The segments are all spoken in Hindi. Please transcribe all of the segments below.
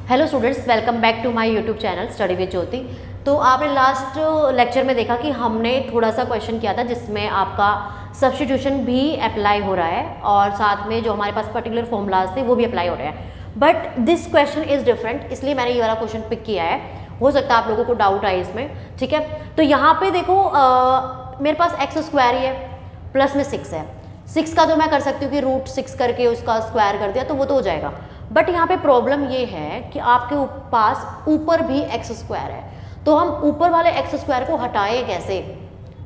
Hello students, welcome back to my YouTube channel study with Jyoti. तो आपने लास्ट लेक्चर में देखा कि हमने थोड़ा सा क्वेश्चन किया था जिसमें आपका सब्स्टिट्यूशन भी अप्लाई हो रहा है और साथ में जो हमारे पास पर्टिकुलर फॉर्मूलाज थे वो भी अप्लाई हो रहे हैं। But this question is different, इसलिए मैंने ये वाला क्वेश्चन पिक किया है। हो सकता है आप लोगों को डाउट आए इसमें, ठीक है। तो यहाँ पे देखो मेरे पास एक्स स्क्वायर ही है, प्लस में 6 है। 6 का तो मैं कर सकती हूँ कि रूट 6 करके उसका स्क्वायर कर दिया तो वो तो हो जाएगा। बट यहाँ पे प्रॉब्लम ये है कि आपके पास ऊपर भी एक्स स्क्वायर है, तो हम ऊपर वाले एक्स स्क्वायर को हटाएं कैसे,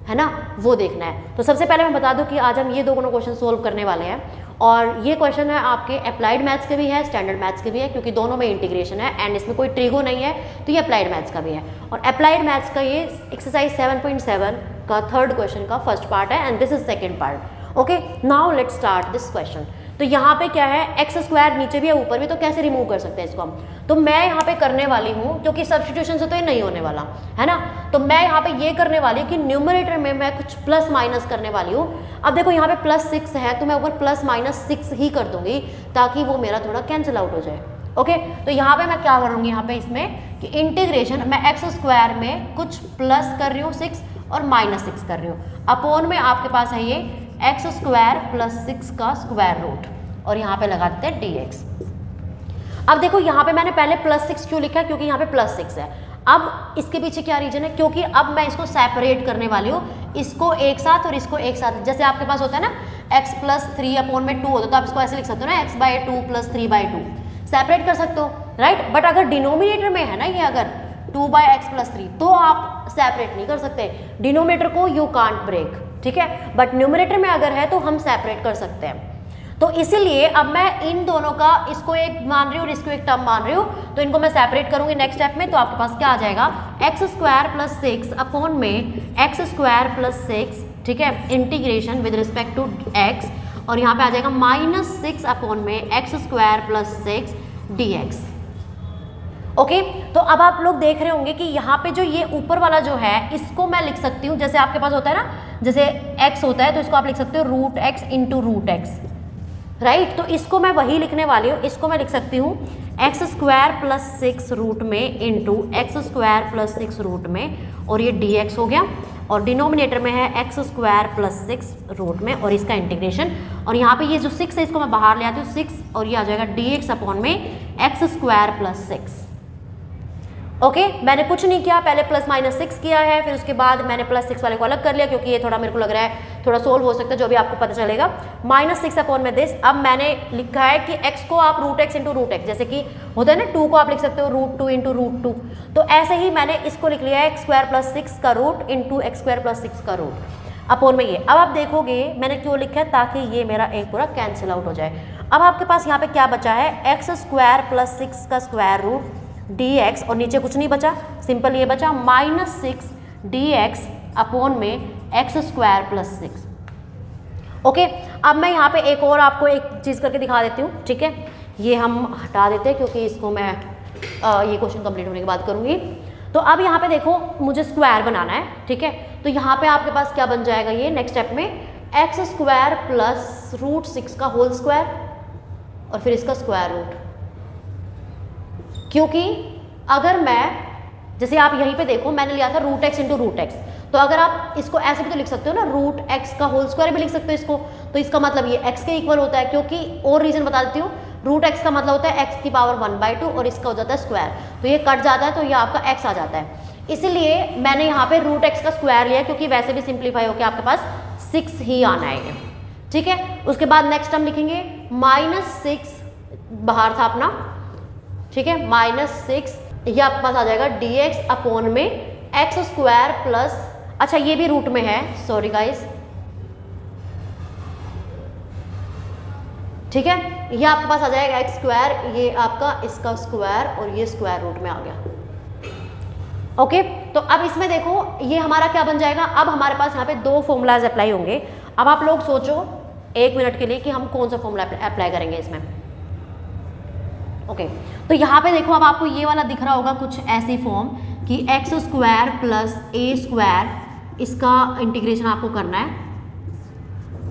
है ना, वो देखना है। तो सबसे पहले मैं बता दूं कि आज हम ये दोनों क्वेश्चन सोल्व करने वाले हैं और ये क्वेश्चन है आपके अप्लाइड मैथ्स के भी है, स्टैंडर्ड मैथ्स के भी है, क्योंकि दोनों में इंटीग्रेशन है एंड इसमें कोई ट्रिगो नहीं है, तो ये अप्लाइड मैथ्स का भी है। और अप्लाइड मैथ्स का ये एक्सरसाइज 7.7 का थर्ड क्वेश्चन का फर्स्ट पार्ट है and this is second part. Okay, now let's start this question. तो यहाँ पे क्या है, एक्स स्क्वायर नीचे भी है ऊपर भी, तो कैसे रिमूव कर सकते हैं इसको हम। तो मैं यहाँ पे करने वाली हूँ, क्योंकि सब्स्टिट्यूशन से तो ये नहीं होने वाला है ना, तो मैं यहाँ पे ये करने वाली हूँ कि न्यूमरेटर में मैं कुछ प्लस माइनस करने वाली हूँ। अब देखो यहाँ पे +6 है तो मैं ऊपर +-6 ही कर दूंगी ताकि वो मेरा थोड़ा कैंसिल आउट हो जाए। ओके, तो यहाँ पे मैं क्या करूँगी, यहाँ पे इसमें कि इंटीग्रेशन मैं एक्स स्क्वायर में कुछ प्लस कर रही हूँ 6 और -6 कर रही हूँ, अपोन में आपके पास है ये एक्स स्क्वायर +6 का स्क्वायर रूट और यहाँ पे लगा देते हैं dx। अब देखो यहाँ पे मैंने पहले +6 क्यों लिखा है, क्योंकि यहाँ पे +6 है। अब इसके पीछे क्या रीजन है, क्योंकि अब मैं इसको सेपरेट करने वाली हूँ, इसको एक साथ और इसको एक साथ। जैसे आपके पास होता है ना x + 3 अपोन में 2 होता है, तो आप इसको ऐसे लिख सकते हो ना x/2 + 3/2, सेपरेट कर सकते हो, राइट। बट अगर डिनोमिनेटर में है ना ये, अगर 2/x + 3, तो आप सेपरेट नहीं कर सकते, डिनोमिनेटर को यू कांट ब्रेक, ठीक है। बट न्यूमरेटर में अगर है तो हम सेपरेट कर सकते हैं। तो इसीलिए अब मैं इन दोनों का, इसको एक मान रही हूँ और इसको एक टर्म मान रही हूँ, तो इनको मैं सेपरेट करूंगी नेक्स्ट स्टेप में। तो आपके पास क्या आ जाएगा, x² + 6 अपोन में x² + 6, ठीक है, integration with respect to x, और यहाँ पे आ जाएगा -6 अपोन में x² + 6 dx। ओके, तो अब आप लोग देख रहे होंगे कि यहाँ पे जो ये ऊपर वाला जो है इसको मैं लिख सकती हूँ, जैसे आपके पास होता है ना, जैसे x होता है तो इसको आप लिख सकते हो √x × √x, राइट। तो इसको मैं वही लिखने वाली हूँ, इसको मैं लिख सकती हूँ x² + 6 रूट में इंटू x² + 6 रूट में, और ये dx हो गया, और डिनोमिनेटर में है x² + 6 रूट में और इसका इंटीग्रेशन, और यहाँ पे ये जो 6 है इसको मैं बाहर ले आती हूँ 6, और ये आ जाएगा dx अपोन में x² + 6। ओके, मैंने कुछ नहीं किया, पहले +-6 किया है, फिर उसके बाद मैंने +6 वाले को अलग कर लिया, क्योंकि ये थोड़ा मेरे को लग रहा है थोड़ा सोल्व हो सकता है, जो भी आपको पता चलेगा। -6 अपोन में दिस। अब मैंने लिखा है कि x को आप √x × √x, जैसे कि होता है ना 2 को आप लिख सकते हो √2 × √2, तो ऐसे ही मैंने इसको लिख लिया है x² + 6 का रूट इंटू x² + 6 का रूट अपोन में ये। अब आप देखोगे मैंने क्यों लिखा है, ताकि ये मेरा एक पूरा कैंसिल आउट हो जाए। अब आपके पास यहाँ पे क्या बचा है, x² + 6 का स्क्वायर रूट dx, और नीचे कुछ नहीं बचा, सिंपल ये बचा -6 dx अपोन में x² + 6। ओके, अब मैं यहाँ पे एक और आपको एक चीज़ करके दिखा देती हूँ, ठीक है। ये हम हटा देते हैं क्योंकि इसको मैं ये क्वेश्चन कंप्लीट होने के बाद करूँगी। तो अब यहाँ पे देखो मुझे स्क्वायर बनाना है, ठीक है। तो यहाँ पे आपके पास क्या बन जाएगा, ये नेक्स्ट स्टेप में x² + √6 का होल स्क्वायर और फिर इसका स्क्वायर रूट। क्योंकि अगर मैं, जैसे आप यहीं पे देखो मैंने लिया था √x × √x, तो अगर आप इसको ऐसे भी तो लिख सकते हो ना, √x का होल स्क्वायर भी लिख सकते हो इसको, तो इसका मतलब ये x के इक्वल होता है, क्योंकि और रीजन बता देती हूँ, √x का मतलब होता है x⁻1/2 और इसका हो जाता है स्क्वायर, तो ये कट जाता है तो ये आपका x आ जाता है। इसीलिए मैंने यहाँ पे √x का स्क्वायर लिया, क्योंकि वैसे भी सिंप्लीफाई होकर आपके पास 6 ही आना है, ठीक है। उसके बाद नेक्स्ट हम लिखेंगे -6 बाहर था अपना, ठीक है, -6, ये आपके पास आ जाएगा dx अपोन में x² + अच्छा ये भी रूट में है, सॉरी गाइस, ठीक है, ये आपके पास आ जाएगा x², ये आपका इसका स्क्वायर और ये स्क्वायर रूट में आ गया। ओके, तो अब इसमें देखो ये हमारा क्या बन जाएगा, अब हमारे पास यहाँ पे 2 फॉर्मूलाज अप्लाई होंगे। अब आप लोग सोचो 1 मिनट के लिए कि हम कौन सा फॉर्मूला अप्लाई करेंगे इसमें। ओके, तो यहाँ पे देखो अब आपको ये वाला दिख रहा होगा कुछ ऐसी फॉर्म कि x² + a², इसका इंटीग्रेशन आपको करना है,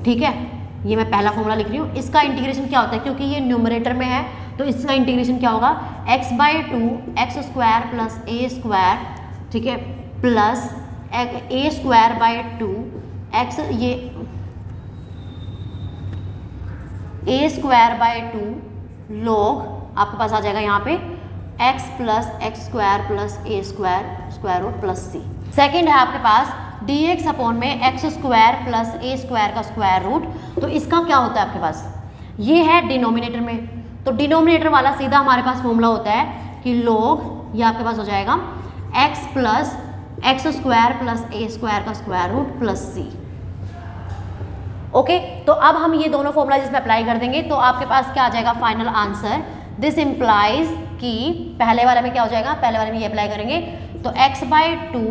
ठीक है। ये मैं पहला फॉर्मूला लिख रही हूँ, इसका इंटीग्रेशन क्या होता है, क्योंकि ये न्यूमरेटर में है तो इसका इंटीग्रेशन क्या होगा, x by 2 x square plus a square, ठीक है, plus a square by 2 x, ये ए स्क्वायर बाई 2 log आपके पास आ जाएगा यहाँ पे x plus x square plus a square square root plus c. Second है आपके पास dx अपॉन में x square plus a square का स्क्वायर रूट। तो इसका क्या होता है आपके पास, ये है डिनोमिनेटर में, तो डिनोमिनेटर वाला सीधा हमारे पास फॉर्मूला होता है कि log, ये आपके पास हो जाएगा x plus x square plus a square का square root plus c. Okay, तो अब हम ये दोनों फॉर्मूला इसमें अप्लाई कर देंगे तो आपके पास क्या आ जाएगा फाइनल आंसर। दिस इम्प्लाइज कि पहले वाले में क्या हो जाएगा, पहले वाले में ये अप्लाई करेंगे तो x by 2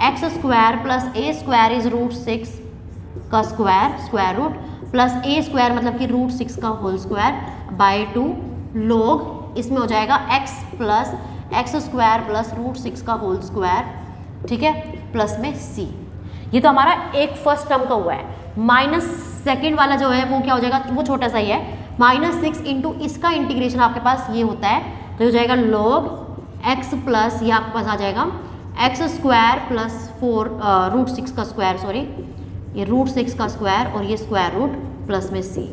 x square plus a square is root 6 का square root plus a square मतलब कि रूट 6 का होल स्क्वायर बाई 2 log, इसमें हो जाएगा x plus x square plus root 6 का होल स्क्वायर, ठीक है, प्लस में c। ये तो हमारा एक फर्स्ट टर्म का हुआ है। माइनस सेकेंड वाला जो है वो क्या हो जाएगा, वो छोटा सा ही है, -6 इंटू इसका इंटीग्रेशन आपके पास ये होता है तो हो जाएगा log x प्लस, ये आपके पास आ जाएगा एक्स स्क्वायर प्लस 4 रूट 6 का स्क्वायर, सॉरी ये रूट 6 का स्क्वायर और ये स्क्वायर रूट प्लस में c।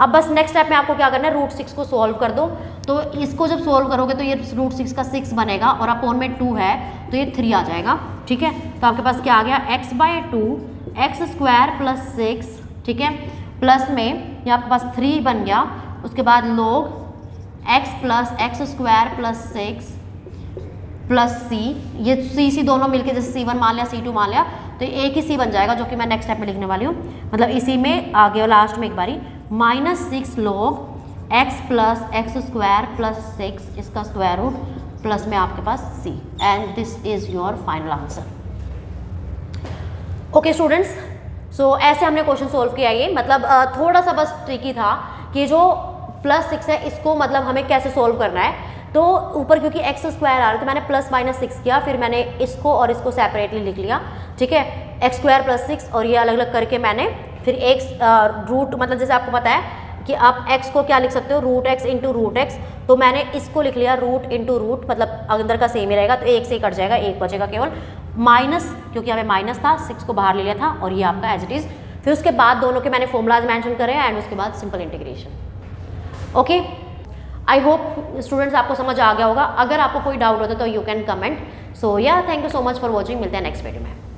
अब बस नेक्स्ट स्टेप में आपको क्या करना है, रूट 6 को सॉल्व कर दो। तो इसको जब सॉल्व करोगे तो ये रूट 6 का 6 बनेगा और अपॉन में 2 है तो ये 3 आ जाएगा, ठीक है। तो आपके पास क्या आ गया, x by 2 x square plus 6, ठीक है, प्लस में ये आपके पास 3 बन गया, उसके बाद log x plus x square plus 6 plus c, ये c दोनों मिलके जैसे c1 मान लिया c2 मान लिया तो एक ही c बन जाएगा जो कि मैं नेक्स्ट स्टेप में लिखने वाली हूँ, मतलब इसी में आगे लास्ट में एक बारी -6 log x plus x square plus 6 इसका स्क्वायर रूट प्लस में आपके पास c and this is your final answer. Okay students, so ऐसे हमने क्वेश्चन सोल्व किया। ये मतलब थोड़ा सा बस ट्रिकी था कि जो +6 है इसको मतलब हमें कैसे सोल्व करना है। तो ऊपर क्योंकि एक्स स्क्वायर आ रहा था मैंने +-6 किया, फिर मैंने इसको और इसको सेपरेटली लिख लिया, ठीक है, एक्स स्क्वायर प्लस 6 और ये अलग अलग करके मैंने फिर एक रूट, मतलब जैसे आपको पता है कि आप x को क्या लिख सकते हो, root x into root x, तो मैंने इसको लिख लिया रूट इंटू रूट, मतलब अंदर का सेम ही रहेगा तो एक से ही कट जाएगा, एक बचेगा केवल माइनस, क्योंकि हमें माइनस था 6 को बाहर ले लिया था और ये आपका एज इट इज़। फिर उसके बाद दोनों के मैंने फॉर्मूलाज मेंशन करे एंड उसके बाद simple integration. Okay, I hope students आपको समझ आ गया होगा। अगर आपको कोई डाउट होता है तो यू कैन कमेंट। सो या thank you so much for watching, मिलते हैं नेक्स्ट वीडियो में।